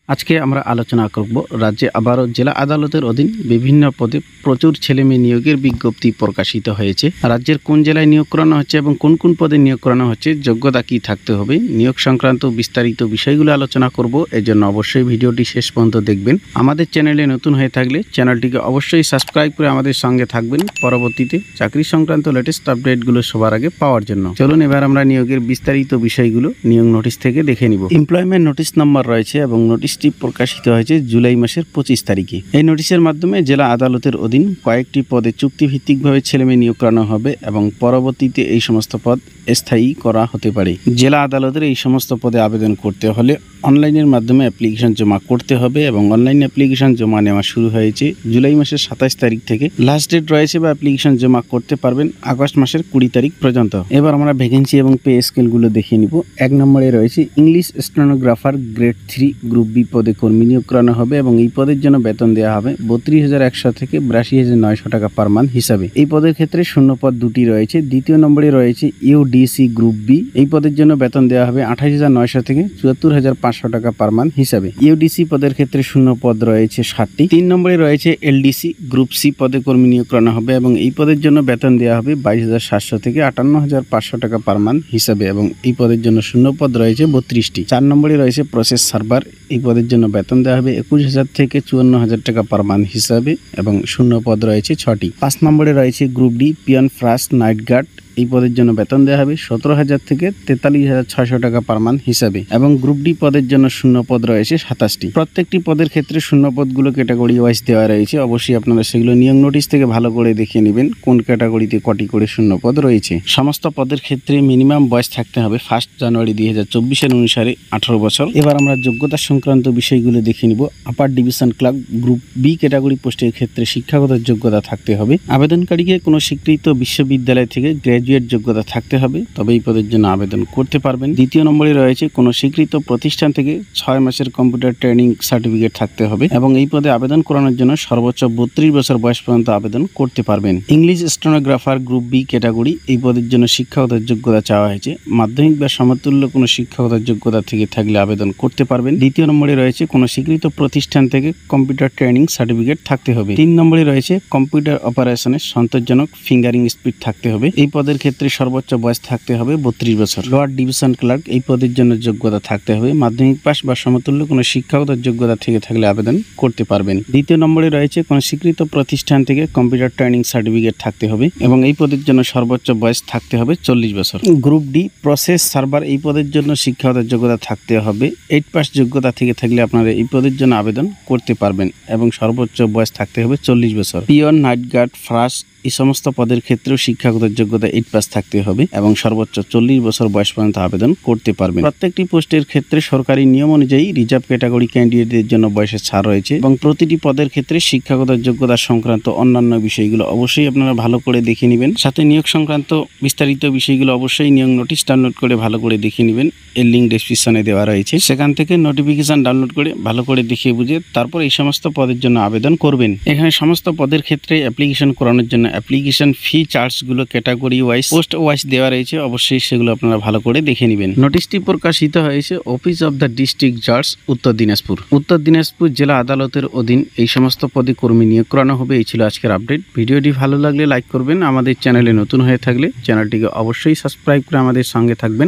আজকে আমরা আলোচনা করব রাজ্যে আবারও জেলা আদালতের অধীন বিভিন্ন পদে প্রচুর ছেলেমেয়ে নিয়োগের বিজ্ঞপ্তি প্রকাশিত হয়েছে। রাজ্যের কোন জেলায় নিয়োগ করানো হচ্ছে এবং কোন কোন পদে নিয়োগ করানো হচ্ছে, যোগ্যতা কী থাকতে হবে, নিয়োগ সংক্রান্ত বিস্তারিত বিষয়গুলো আলোচনা করব। এর জন্য অবশ্যই ভিডিওটি শেষ পর্যন্ত দেখবেন। আমাদের চ্যানেলে নতুন হয়ে থাকলে চ্যানেলটিকে অবশ্যই সাবস্ক্রাইব করে আমাদের সঙ্গে থাকবেন পরবর্তীতে চাকরি সংক্রান্ত লেটেস্ট আপডেটগুলো সবার আগে পাওয়ার জন্য। চলুন এবার আমরা নিয়োগের বিস্তারিত বিষয়গুলো নিয়োগ নোটিশ থেকে দেখে নিব। এমপ্লয়মেন্ট নোটিশ নাম্বার রয়েছে এবং নোটিশটি প্রকাশিত হয়েছে জুলাই মাসের 25 তারিখে। এই নোটিশের মাধ্যমে জেলা আদালতের অধীন কয়েকটি পদে চুক্তিভিত্তিকভাবে ছেলেমেয়ে নিয়োগ করানো হবে এবং পরবর্তীতে এই সমস্ত পদ স্থায়ী করা হতে পারে। জেলা আদালতের এই সমস্ত পদে আবেদন করতে হলে অনলাইনের মাধ্যমে অ্যাপ্লিকেশন জমা করতে হবে এবং অনলাইন অ্যাপ্লিকেশন জমা নেওয়া শুরু হয়েছে জুলাই মাসের 27 তারিখ থেকে। লাস্ট ডেট রয়েছে বা অ্যাপ্লিকেশন জমা করতে পারবেন আগস্ট মাসের 20 তারিখ পর্যন্ত। এবার আমরা ভ্যাকেন্সি এবং পে স্কেলগুলো দেখে নিব। 1 নম্বরে রয়েছে English stenographer grade 3 group B পদে কর্মী নিয়োগ করানো হবে এবং এই পদের জন্য বেতন দেওয়া হবে 32,100 থেকে 82,900 টাকা পার মান্থ হিসাবে। এই পদের ক্ষেত্রে শূন্য পদ দুটি রয়েছে। দ্বিতীয় নম্বরে রয়েছে ইউডিসি গ্রুপ বি। এই পদের জন্য বেতন দেওয়া হবে 28,900 থেকে 74,500 টাকা পার মান্থ হিসাবে। ইউডিসি পদের ক্ষেত্রে শূন্য পদ রয়েছে 60টি। 3 নম্বরে রয়েছে এলডিসি গ্রুপ সি পদে কর্মী নিয়োগ করানো হবে এবং এই পদের জন্য বেতন দেওয়া হবে 22,700 থেকে 58,500 টাকা পার মান্থ হিসাবে এবং এই পদের জন্য শূন্য পদ রয়েছে 32টি। 4 নম্বরে রয়েছে প্রসেস সার্ভার। এই পদের জন্য বেতন দেওয়া হবে 21,000 থেকে 54,000 টাকা পার মান্থ হিসাবে এবং শূন্য পদ রয়েছে 6টি। 5 নম্বরে রয়েছে group D peon first night guard. এই পদের জন্য বেতন দেওয়া হবে 17,000 থেকে 43,600 টাকা পার মান্থ হিসাবে এবং গ্রুপ ডি পদের জন্য শূন্য পদ রয়েছে 27টি। প্রত্যেকটি পদের ক্ষেত্রে শূন্য পদগুলো ক্যাটাগরি ওয়াইজ দেওয়া রয়েছে। অবশ্যই আপনারা সেগুলো নিয়োগ নোটিশ থেকে ভালো করে দেখে নেবেন কোন ক্যাটাগরিতে কটি করে শূন্য পদ রয়েছে। সমস্ত পদের ক্ষেত্রে মিনিমাম বয়স থাকতে হবে 1 জানুয়ারি 2024 অনুসারে 18 বছর। এবার আমরা যোগ্যতা সংক্রান্ত বিষয়গুলো দেখে নিব। Upper division clerk group B category পোস্টের ক্ষেত্রে শিক্ষাগত যোগ্যতা থাকতে হবে। আবেদনকারীকে কোনো স্বীকৃত বিশ্ববিদ্যালয় থেকে গ্র্যাজুয়েট যোগ্যতা থাকতে হবে, তবে এই পদের জন্য আবেদন করতে পারবেন। দ্বিতীয় নম্বরে রয়েছে কোনো স্বীকৃত প্রতিষ্ঠান থেকে 6 মাসের কম্পিউটার ট্রেনিং সার্টিফিকেট থাকতে হবে এবং এই পদে আবেদন করানোর জন্য সর্বোচ্চ 32 বছর বয়স পর্যন্ত আবেদন করতে পারবেন। English stenographer group B category. এই পদের জন্য শিক্ষাগত যোগ্যতা চাওয়া হয়েছে। মাধ্যমিক বা সমতুল্য কোনো শিক্ষাগত যোগ্যতা থেকে থাকলে আবেদন করতে পারবেন। দ্বিতীয় নম্বরে রয়েছে কোনো স্বীকৃত প্রতিষ্ঠান থেকে কম্পিউটার ট্রেনিং সার্টিফিকেট থাকতে হবে। 3 নম্বরে রয়েছে কম্পিউটার অপারেশনের সন্তোষজনক ফিঙ্গারিং স্পিড থাকতে হবে। এই পদের ক্ষেত্রে সর্বোচ্চ বয়স থাকতে হবে 32 বছর। Lower division clerk. এই পদের জন্য যোগ্যতা থাকতে হবে মাধ্যমিক পাস বা সমতুল্য কোনো শিক্ষাগত যোগ্যতা থেকে থাকলে আবেদন করতে পারবেন। দ্বিতীয় নম্বরে রয়েছে কোনো স্বীকৃত প্রতিষ্ঠান থেকে কম্পিউটার ট্রেনিং সার্টিফিকেট থাকতে হবে এবং এই পদের জন্য সর্বোচ্চ বয়স থাকতে হবে 40 বছর। Group D process server. এই পদের জন্য শিক্ষাগত যোগ্যতা থাকতে হবে 8 পাস যোগ্যতা থেকে থাকলে আপনারা এই পদের জন্য আবেদন করতে পারবেন এবং সর্বোচ্চ বয়স থাকতে হবে 40 বছর। Peon night guard first. এই সমস্ত পদের ক্ষেত্রেও শিক্ষাগত যোগ্যতা 8 পাস থাকতে হবে এবং সর্বোচ্চ 40 বছর বয়স পর্যন্ত আবেদন করতে পারবেন। প্রত্যেকটি পোস্টের ক্ষেত্রে সরকারি নিয়ম অনুযায়ী রিজার্ভ ক্যাটাগরি ক্যান্ডিডেটদের জন্য বয়সের ছাড় রয়েছে এবং প্রতিটি পদের ক্ষেত্রে শিক্ষাগত যোগ্যতা সংক্রান্ত অন্যান্য বিষয়গুলো অবশ্যই আপনারা ভালো করে দেখে নেবেন। সাথে নিয়োগ সংক্রান্ত বিস্তারিত বিষয়গুলো অবশ্যই নিয়োগ নোটিশ ডাউনলোড করে ভালো করে দেখে নেবেন। এর লিঙ্ক ডেসক্রিপশনে দেওয়া রয়েছে, সেখান থেকে নোটিফিকেশন ডাউনলোড করে ভালো করে দেখে বুঝে তারপর এই সমস্ত পদের জন্য আবেদন করবেন। এখানে সমস্ত পদের ক্ষেত্রে অ্যাপ্লিকেশন করানোর জন্য অ্যাপ্লিকেশন ফি চার্জগুলো ক্যাটাগরি ওয়াইজ পোস্ট ওয়াইজ দেওয়া রয়েছে। অবশ্যই সেগুলো আপনারা ভালো করে দেখে নেবেন। নোটিশটি প্রকাশিত হয়েছে অফিস অব দ্য ডিস্ট্রিক্ট জাজ উত্তর দিনাজপুর। উত্তর দিনাজপুর জেলা আদালতের অধীন এই সমস্ত পদে কর্মী নিয়োগ করানো হবে। এই ছিল আজকের আপডেট। ভিডিওটি ভালো লাগলে লাইক করবেন। আমাদের চ্যানেলে নতুন হয়ে থাকলে চ্যানেলটিকে অবশ্যই সাবস্ক্রাইব করে আমাদের সঙ্গে থাকবেন।